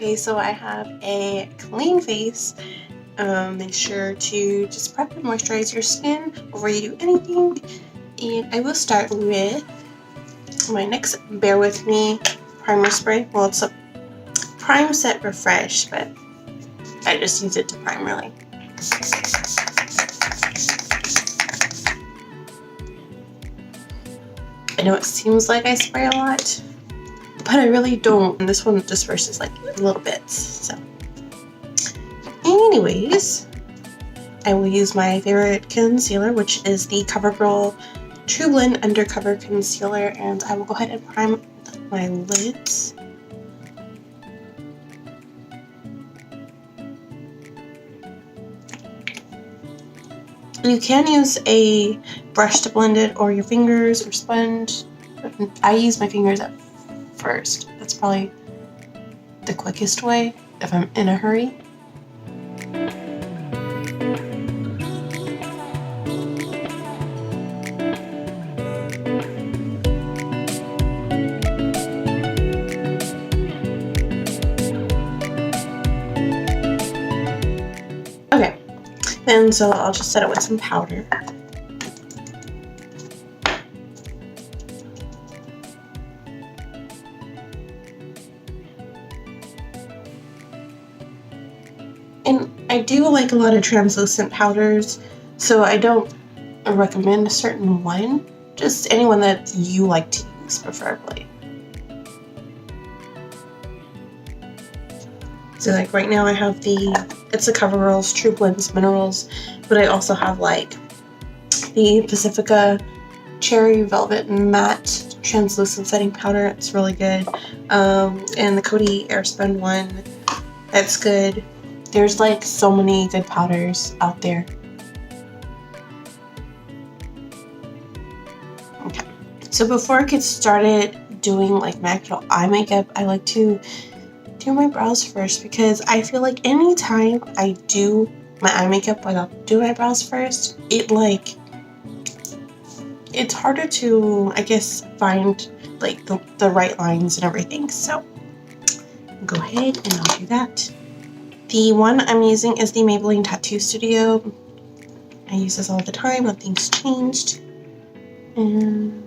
Okay, so I have a clean face. Make sure to just prep and moisturize your skin before you do anything. And I will start with my NYX Bear With Me primer spray. Well, it's a Prime Set Refresh, but I just use it to prime really. I know it seems like I spray a lot, but I really don't. And this one disperses like little bits. So anyways, I will use my favorite concealer, which is the Covergirl Trublend Undercover Concealer, and I will go ahead and prime my lids. You can use a brush to blend it, or your fingers, or sponge. I use my fingers at first. That's probably the quickest way if I'm in a hurry. Okay, and so I'll just set it with some powder. And I do like a lot of translucent powders, so I don't recommend a certain one, just anyone that you like to use preferably. So like right now I have it's the CoverGirl's Trublend's Minerals, but I also have like the Pacifica Cherry Velvet Matte Translucent Setting Powder. It's really good. And the Coty Airspun one, that's good. There's like so many good powders out there. Okay, so before I get started doing like my actual eye makeup, I like to do my brows first, because I feel like anytime I do my eye makeup without doing my brows first, it's harder to, I guess, find like the right lines and everything. So go ahead and I'll do that. The one I'm using is the Maybelline Tattoo Studio. I use this all the time, nothing's changed. And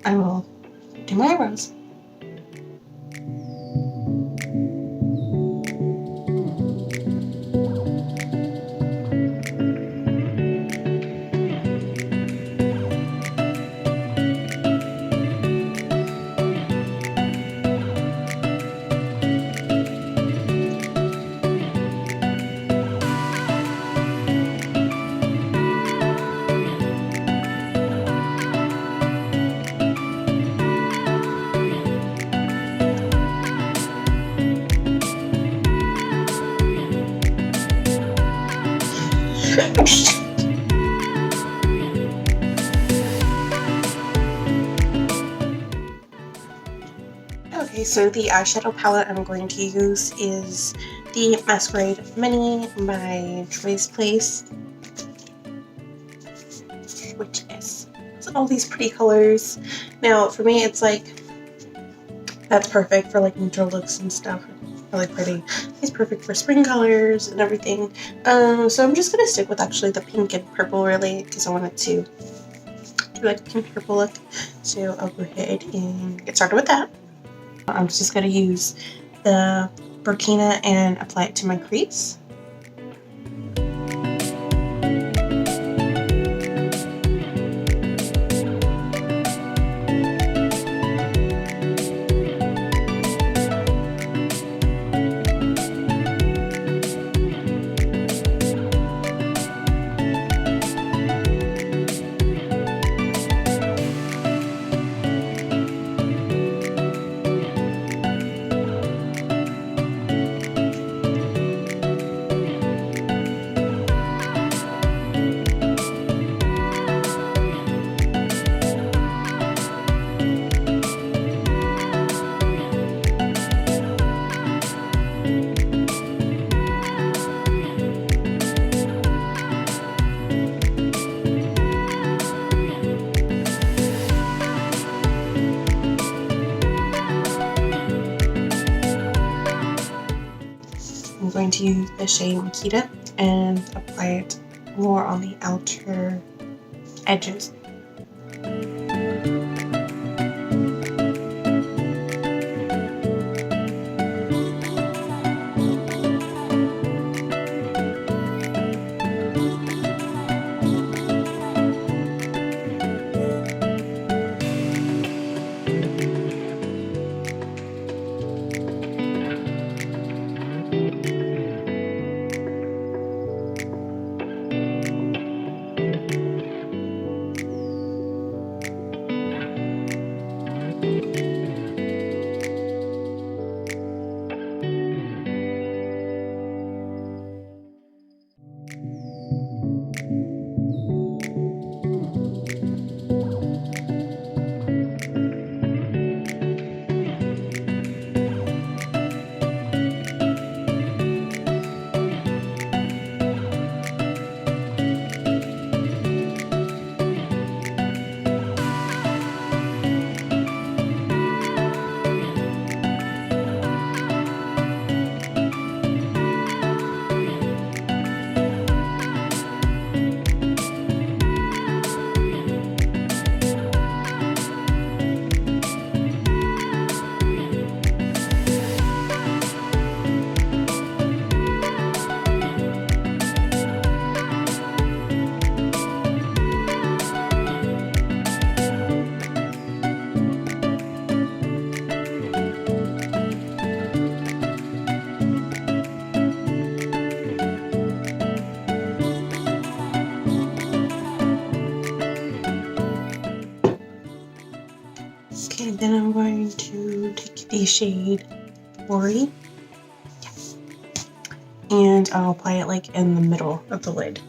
I will do my eyebrows. Okay, so the eyeshadow palette I'm going to use is the Masquerade Mini by Choice Place, which is all these pretty colors. Now for me, it's like, that's perfect for like neutral looks and stuff. Really pretty. It's perfect for spring colors and everything. So I'm just gonna stick with actually the pink and purple really, because I wanted to do like a pink purple look. So I'll go ahead and get started with that. I'm just gonna use the Burkina and apply it to my crease. to use the shade Makita and apply it more on the outer edges. Okay, then I'm going to take the shade 40 and I'll apply it like in the middle of the lid.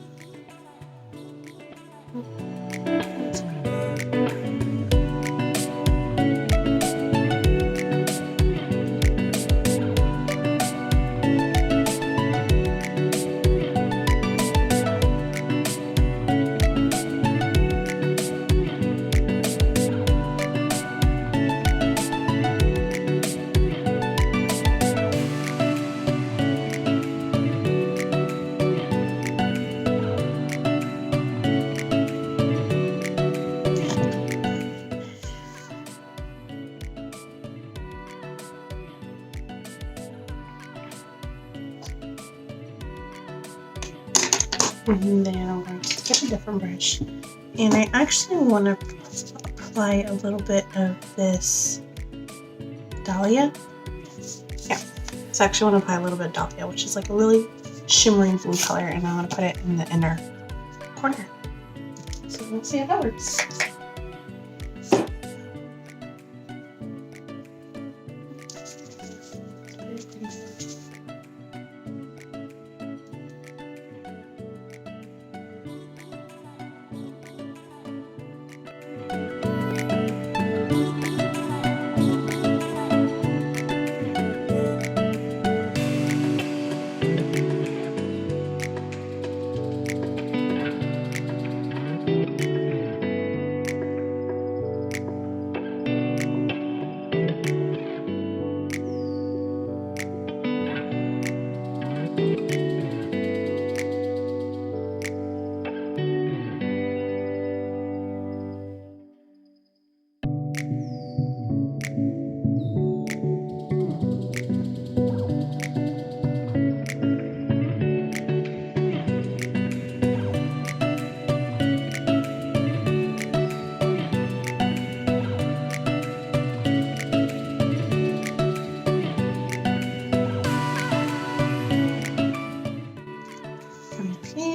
And then I'm going to get a different brush. And I actually want to apply a little bit of this Dahlia. Yeah, so I actually want to apply a little bit of Dahlia, which is like a really shimmering blue color, and I want to put it in the inner corner. So let's see how that works.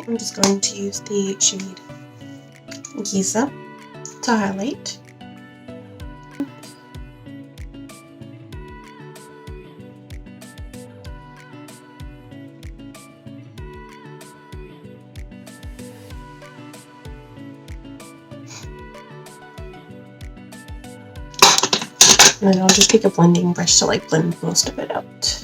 I'm just going to use the shade Giza to highlight. And then I'll just take a blending brush to like blend most of it out.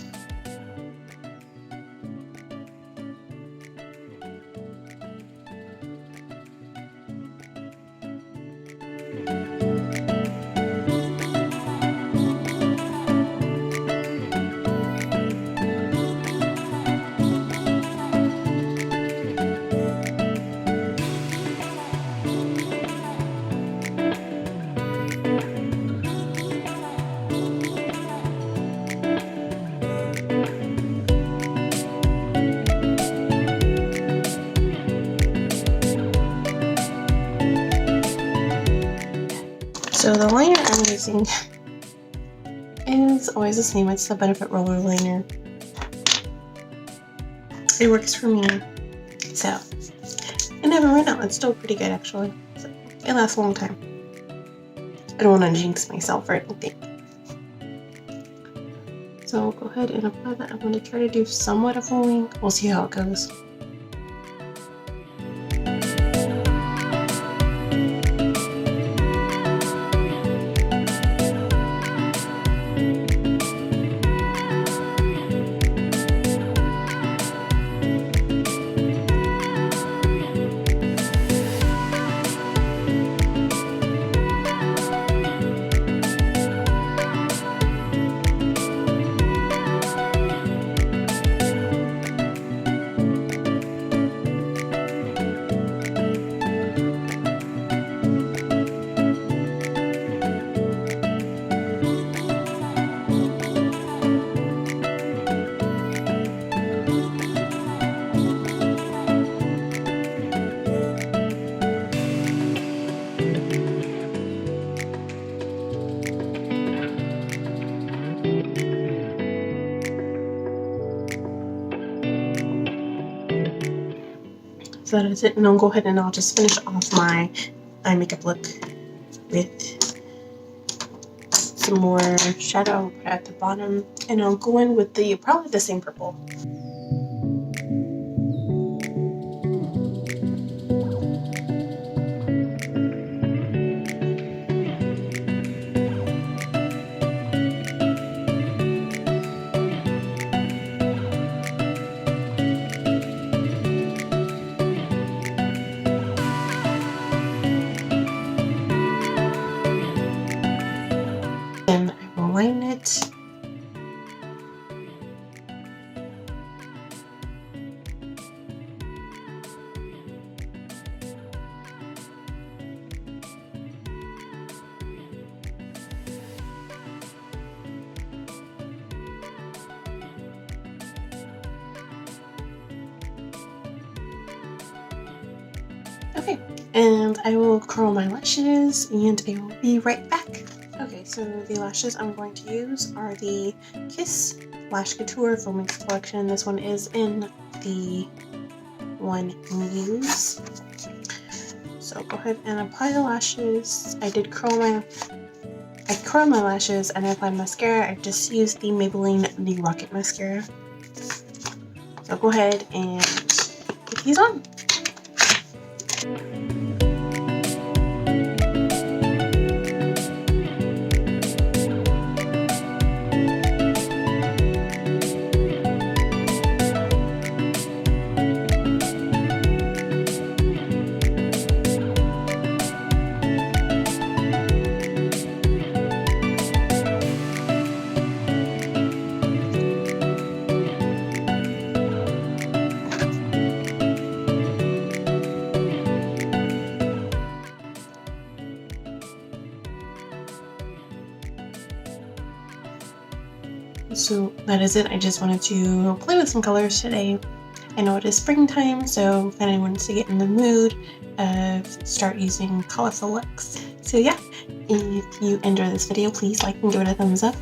So the liner I'm using is always the same. It's the Benefit Roller Liner. It works for me. So, it never ran out. It's still pretty good actually. So, it lasts a long time. I don't want to jinx myself or anything. So I'll go ahead and apply that. I'm going to try to do somewhat of a wing. We'll see how it goes. So that is it, and I'll go ahead and I'll just finish off my eye makeup look with some more shadow at the bottom, and I'll go in with probably the same purple. Then I will line it. Okay, and I will curl my lashes and I will be right back. Okay, so the lashes I'm going to use are the Kiss Lash Couture from Mink's collection. This one is in the one Muse. So go ahead and apply the lashes. I curled my lashes and I applied mascara. I just used the Maybelline the Rocket Mascara. So go ahead and put these on. So that is it. I just wanted to play with some colors today. I know it is springtime, so if anyone wants to get in the mood of start using colorful looks. So yeah, if you enjoyed this video, please like and give it a thumbs up.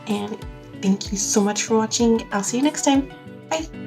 And thank you so much for watching. I'll see you next time. Bye!